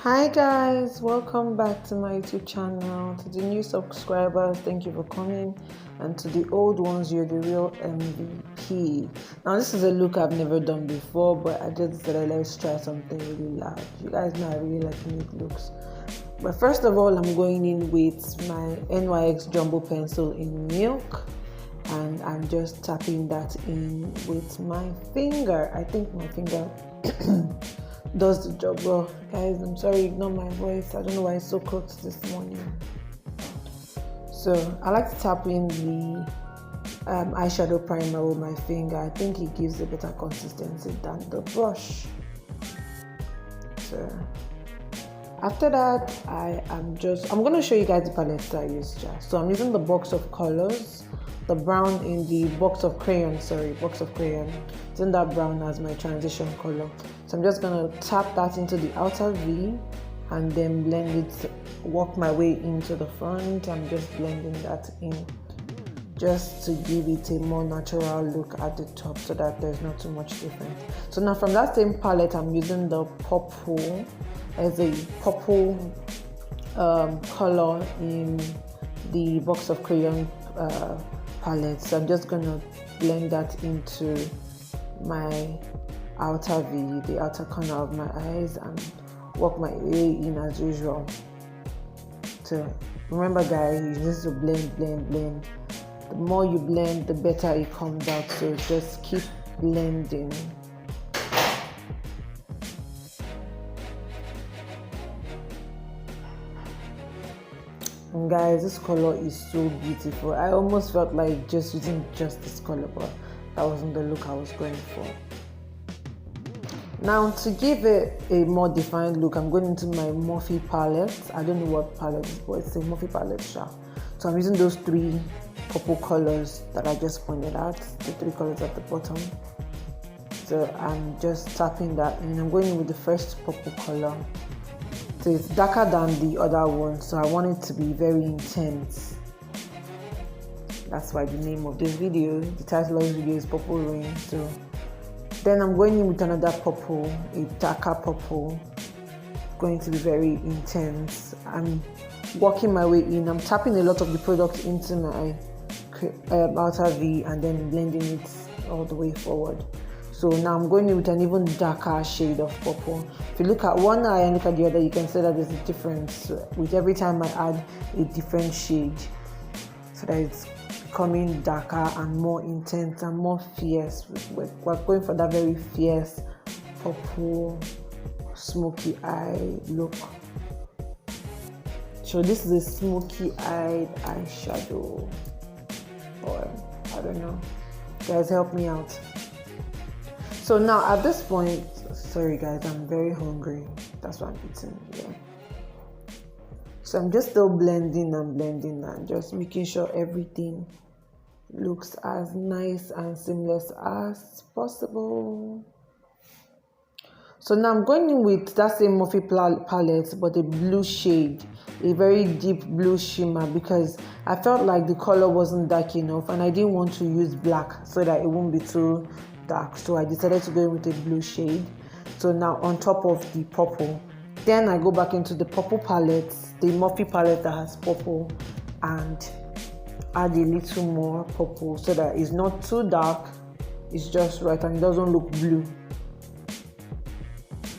Hi guys, welcome back to my YouTube channel. To the new subscribers, thank you for coming, and to the old ones, you're the real MVP. Now this is a look I've never done before, but I just decided let's try something really loud. You guys know I really like unique looks. But first of all, I'm going in with my NYX Jumbo pencil in milk, and I'm just tapping that in with my finger. I think my finger does the job well. Guys, I'm sorry, ignore my voice. I don't know why it's so crooked this morning. So I like to tap in the eyeshadow primer with my finger. I think it gives a better consistency than the brush. So after that, I'm going to show you guys the palette that I use. So I'm using the box of colors, the brown in the box of crayon, using that brown as my transition color. So I'm just gonna tap that into the outer V and then blend it, work my way into the front. I'm just blending that in just to give it a more natural look at the top so that there's not too much difference. So now from that same palette, I'm using the purple as a purple color in the box of crayon palette. So I'm just gonna blend that into my outer V, the outer corner of my eyes, and work my way in as usual. So remember guys, you need to blend. The more you blend, the better it comes out. So just keep blending. And guys, this color is so beautiful. I almost felt like just using just this color, but that wasn't the look I was going for. Now to give it a more defined look, I'm going into my Morphe palette. I don't know what palette it is, but it's a Morphe palette. So I'm using those three purple colors that I just pointed out, the three colors at the bottom. So I'm just tapping that in. I'm going in with the first purple color. So it's darker than the other one, so I want it to be very intense. That's why the name of this video, the title of this video is Purple Rain. So then I'm going in with another purple, a darker purple, going to be very intense. I'm working my way in. I'm tapping a lot of the product into my outer V and then blending it all the way forward. So now I'm going in with an even darker shade of purple. If you look at one eye and look at the other, you can see that there's a difference with every time I add a different shade, so that it's becoming darker and more intense and more fierce. We're going for that very fierce purple smoky eye look. So this is a smoky eyed eyeshadow, or I don't know, guys, help me out. So now at this point, sorry guys, I'm very hungry, that's why I'm eating. So I'm just still blending and just making sure everything looks as nice and seamless as possible. So now I'm going in with that same Morphe palette, but a blue shade, a very deep blue shimmer, because I felt like the color wasn't dark enough and I didn't want to use black so that it won't be too dark. So I decided to go in with a blue shade. So now on top of the purple, then I go back into the purple palette, the Morphe palette that has purple, and add a little more purple so that it's not too dark, it's just right and it doesn't look blue.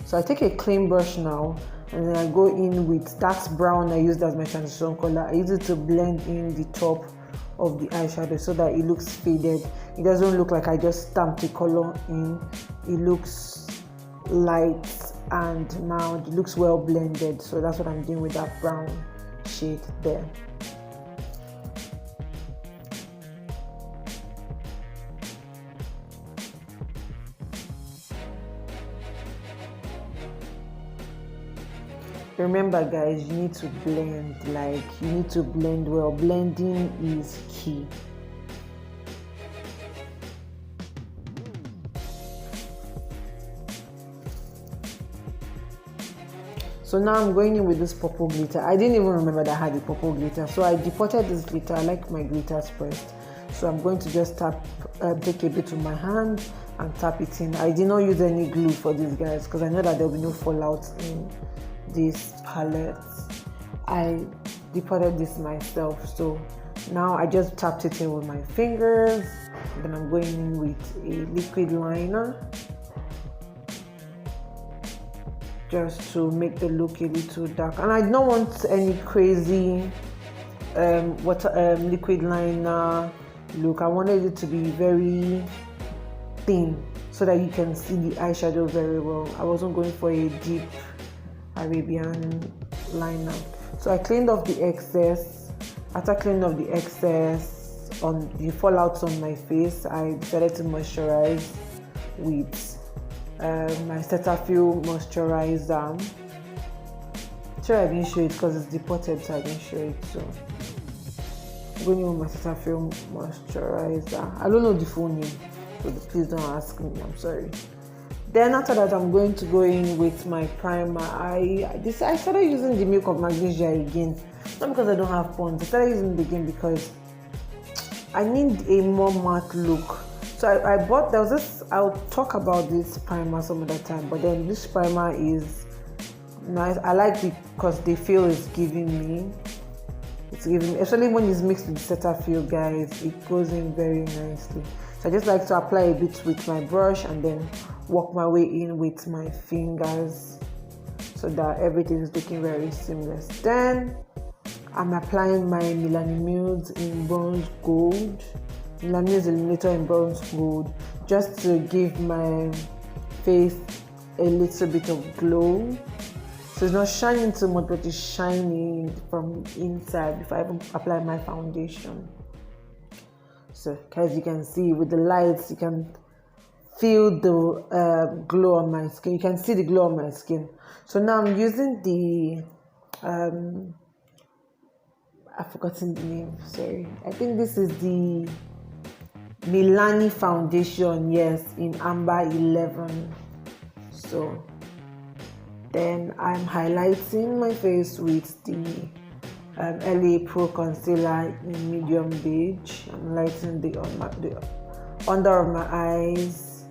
So I take a clean brush now and then I go in with that brown I used as my transition color. I use it to blend in the top of the eyeshadow so that it looks faded. It doesn't look like I just stamped the color in. It looks light and mild, it looks well blended. So that's what I'm doing with that brown shade there. Remember guys, you need to blend, you need to blend well. Blending is key. So now I'm going in with this purple glitter. I didn't even remember that I had a purple glitter, so I deported this glitter. I like my glitters pressed, so I'm going to just take a bit with my hand and tap it in. I did not use any glue for these guys because I know that there will be no fallout in this palette. I depotted this myself, so now I just tapped it in with my fingers. Then I'm going in with a liquid liner just to make the look a little dark, and I don't want any crazy liquid liner look. I wanted it to be very thin so that you can see the eyeshadow very well. I wasn't going for a deep Arabian liner. So I cleaned off the excess. After cleaning off the excess on the fallouts on my face, I decided to moisturize with my Cetaphil moisturizer. Sure, I didn't show it because it's depotted, so I didn't show it. So I'm going in with my Cetaphil moisturizer. I don't know the full name, so please don't ask me. I'm sorry. Then after that, I'm going to go in with my primer. I started using the Milk of Magnesia again, not because I don't have pons. I started using it again because I need a more matte look. So I bought, there was this, I'll talk about this primer some other time, but then this primer is nice. I like it because the feel it's giving me, especially when it's mixed with Cetaphil, guys, it goes in very nicely. So I just like to apply a bit with my brush and then work my way in with my fingers so that everything is looking very seamless. Then I'm applying my Milani in bronze gold, Milani illuminator in bronze gold, just to give my face a little bit of glow. So it's not shining too much, but it's shining from inside before I even apply my foundation. So as you can see with the lights, you can feel the glow on my skin. You can see the glow on my skin. So now I'm using the I've forgotten the name, sorry. I think this is the Milani foundation, yes, in Amber 11. So then I'm highlighting my face with the LA Pro concealer in medium beige. I'm lighting the under of my eyes,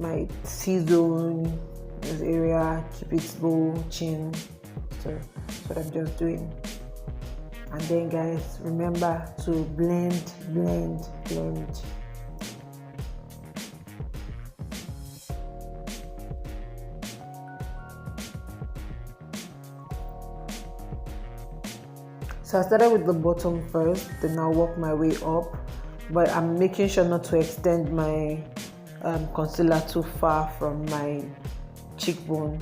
my T-zone, this area, cupid's bow, chin. So that's what I'm just doing. And then guys, remember to blend. So I started with the bottom first, then I'll work my way up, but I'm making sure not to extend my concealer too far from my cheekbone.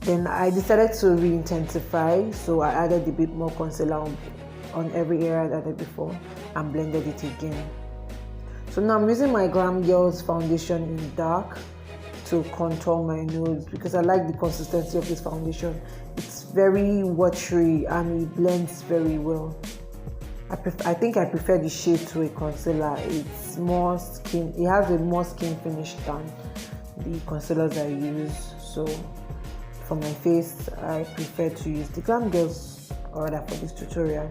Then I decided to re-intensify, so I added a bit more concealer on every area I added before and blended it again. So now I'm using my Glam Girls foundation in dark to contour my nose because I like the consistency of this foundation. It's very watery and it blends very well. I think I prefer the shade to a concealer. It's more skin, it has a more skin finish than the concealers I use. So for my face, I prefer to use the Glam Girls order for this tutorial.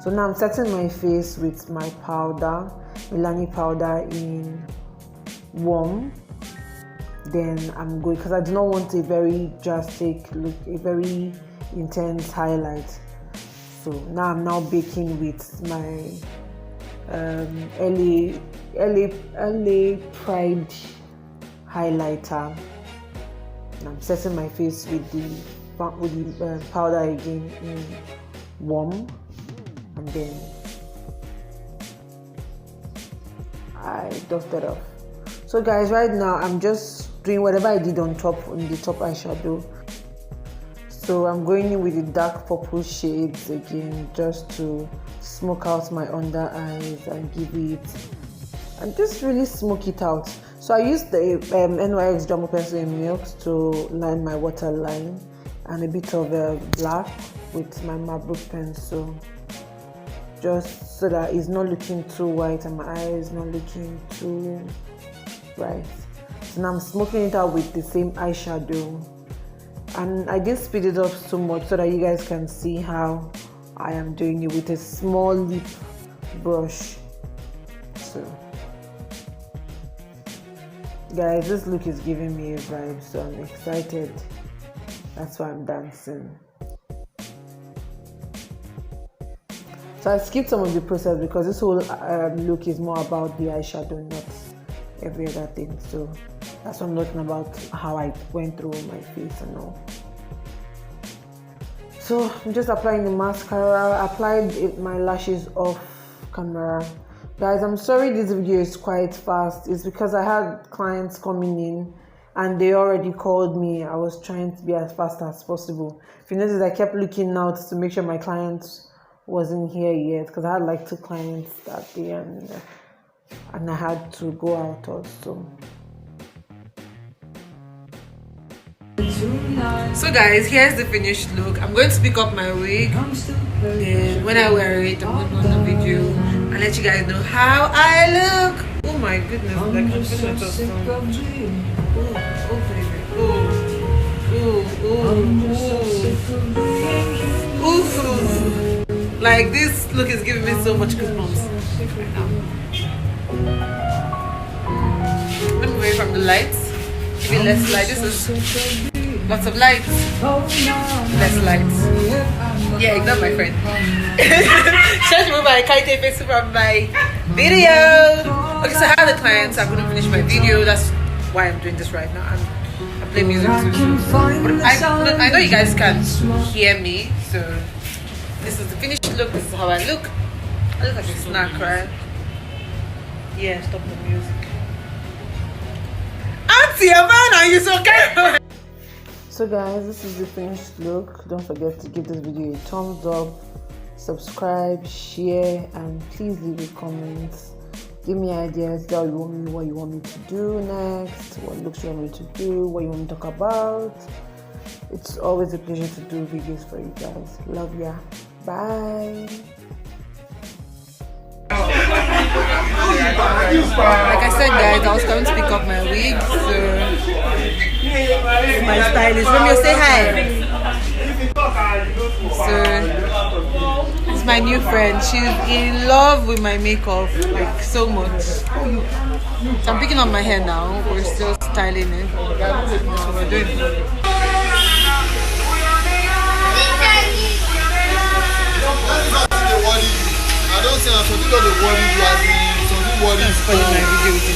So now I'm setting my face with my powder, Milani powder in warm. Then I'm going, because I do not want a very drastic look, a very intense highlight. So now I'm now baking with my LA Pride highlighter. And I'm setting my face with the powder again in warm, and then I dust it off. So guys, right now I'm just doing whatever I did on the top eyeshadow. So I'm going in with the dark purple shades again, just to smoke out my under eyes and give it, and just really smoke it out. So I used the NYX Jumbo pencil in milk to line my waterline, and a bit of black with my Marbrook pencil, just so that it's not looking too white and my eye is not looking too bright. So now I'm smoking it out with the same eyeshadow, and I didn't speed it up so much so that you guys can see how I am doing it with a small lip brush. So guys, this look is giving me a vibe, so I'm excited. That's why I'm dancing. So I skipped some of the process because this whole look is more about the eyeshadow, not every other thing. So that's what I'm talking about, how I went through my face and all. So I'm just applying the mascara. I applied my lashes off camera. Guys, I'm sorry this video is quite fast. It's because I had clients coming in and they already called me. I was trying to be as fast as possible. If you notice, I kept looking out to make sure my client wasn't here yet, because I had like 2 clients that day and I had to go out also. So guys, here's the finished look. I'm going to pick up my wig, and when I wear it, I'm going to on the video and let you guys know how I look. Oh my goodness, like I'm feeling so strong. Oh baby, like this look is giving me so much goosebumps right now. Let me away from the lights. Give me less light. This is lots of lights. Less lights. Yeah, ignore my friend. Just remove my kite face from my video. Okay, so I have the clients. I'm going to finish my video. That's why I'm doing this right now. I'm playing music too. But I know you guys can hear me, so this is the finished look. This is how I look. I look like a snack, right? Yeah, stop the music. Auntie, are you so okay? So guys, this is the finished look. Don't forget to give this video a thumbs up, subscribe, share, and please leave a comment. Give me ideas. Tell me what you want me to do next, what looks you want me to do, what you want me to talk about. It's always a pleasure to do videos for you guys. Love ya. Bye. Like I said, guys, I was coming to pick up my wig, so my stylist. Romeo, say hi. So it's my new friend. She's in love with my makeup, like so much. So I'm picking up my hair now. We're still styling it. That's what we're doing. I don't say I'm talking about the worry you are doing. Some worry. That's for my video with the